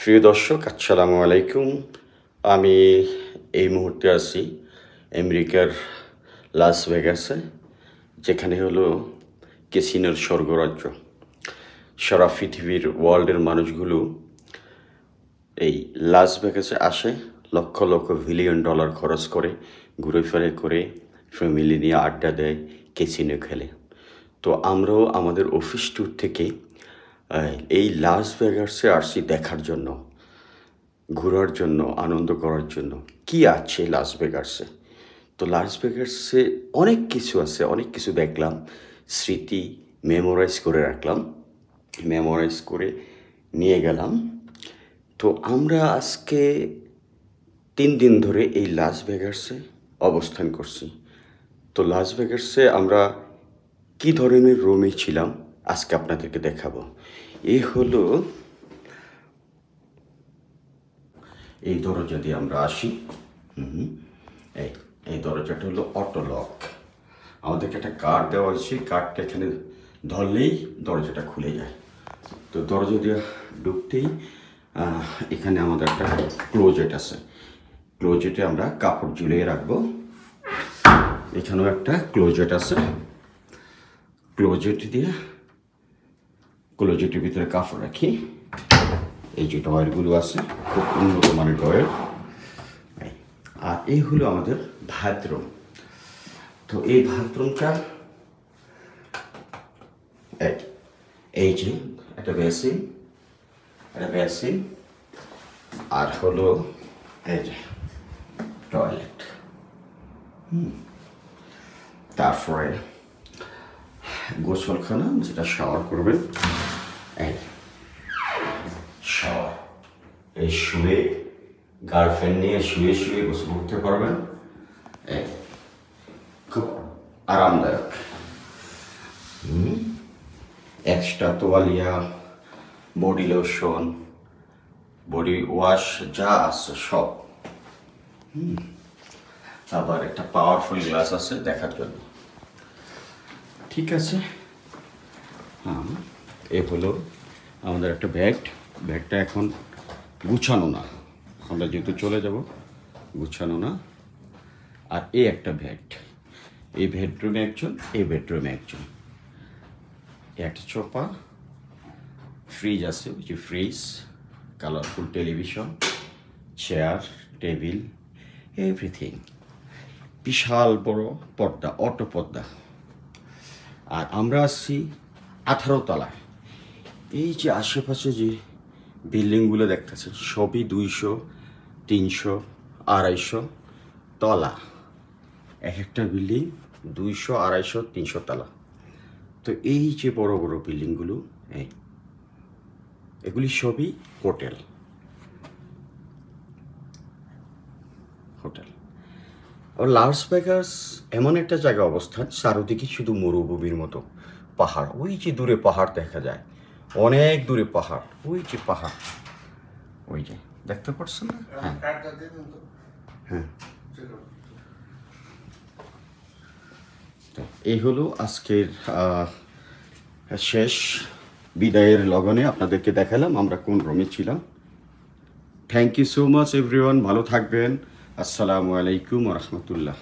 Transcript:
প্রিয় দর্শক, আসসালামু আলাইকুম। আমি এই মুহূর্তে আছি আমেরিকার লাস ভেগাসে, যেখানে হলো ক্যাসিনোর স্বর্গরাজ্য। সারা পৃথিবীর ওয়ার্ল্ডের মানুষগুলো এই লাস ভেগাসে আসে, লক্ষ লক্ষ বিলিয়ন ডলার খরচ করে, ঘুরে ফিরে করে, ফ্যামিলি নিয়ে আড্ডা দেয়, ক্যাসিনো খেলে। তো আমরাও আমাদের অফিস ট্যুর থেকে এই লাস ভেগাসে আসছি দেখার জন্য, ঘোরার জন্য, আনন্দ করার জন্য। কি আছে লাস ভেগাসে? তো লাস ভেগাসে অনেক কিছু আছে, অনেক কিছু দেখলাম, স্মৃতি মেমোরাইজ করে রাখলাম, মেমোরাইজ করে নিয়ে গেলাম। তো আমরা আজকে 3 দিন ধরে এই লাস ভেগাসে অবস্থান করছি। তো লাস ভেগাসে আমরা কি ধরনের রুমে ছিলাম আজকে আপনাদেরকে দেখাবো। এই হলো এই দরজা দিয়ে আমরা আসি। এই দরজাটা হলো অটো লক। আমাদেরকে একটা কার্ড দেওয়া হয়েছে, কার্ডটা এখানে ধরলেই দরজাটা খুলে যায়। তো দরজা দিয়ে ঢুকতেই এখানে আমাদের একটা ক্লোজেট আছে। ক্লোজেটে আমরা কাপড় ঝুলিয়ে রাখবো। এখানেও একটা ক্লোজেট আছে। ক্লোজেটের ভিতরে কাপড় রাখি। এই যে ডয়ারগুলো আছে, খুব উন্নত মানের ডয়ার। আর এই হলো আমাদের বাথরুম। তো এই বাথরুমটা এই যে একটা বেসিন, আর হলো এই যে টয়লেট। তারপরে গোসলখানা, যেটা শাওয়ার করবেন। এই শাওয়ার, এই শুয়ে গার্লফ্রেন্ড নিয়ে শুয়ে শুয়ে গোসল করতে পারবেন। খুব আরামদায়ক। এক্সট্রা তোয়ালিয়া, বডি লোশন, বডি ওয়াশ যা আছে সব। আবার একটা পাওয়ারফুল গ্লাস আছে দেখার জন্য। ঠিক আছে। এ হলো আমাদের একটা ব্যাগটা এখন গুছানো না, আমরা যেহেতু চলে যাব, গুছানো না। আর এই একটা ব্যাগ, এই বেডরুমে একজন, এই বেডরুমে একজন। একটা সোফা, ফ্রিজ আছে, ওই যে fridge, colourful television, chair, table, everything. বিশাল বড় পর্দা, অটো পর্দা। আর আমরা আসছি 18 তলায়। এই যে আশেপাশে যে বিল্ডিংগুলো দেখতেছেন, সবই 200, 300, 250 তলা। এক একটা বিল্ডিং 200, 250, 300 তলা। তো এই যে বড় বড় বিল্ডিংগুলো, এগুলি সবই হোটেল। আর লাস ভেগাস এমন একটা জায়গা অবস্থান, চারদিকে শুধু মরুভূমির মতো পাহাড়। ওই যে দূরে পাহাড় দেখা যায়, অনেক দূরে পাহাড়, ওই যে পাহাড়, ওই যে দেখতে পাচ্ছেন না? হ্যাঁ। এই হলো আজকের শেষ বিদায়ের লগনে আপনাদেরকে দেখালাম আমরা কোন রুমে ছিলাম। Thank you so much everyone, ভালো থাকবেন। আসসালামু আলাইকুম ওয়া রাহমাতুল্লাহ।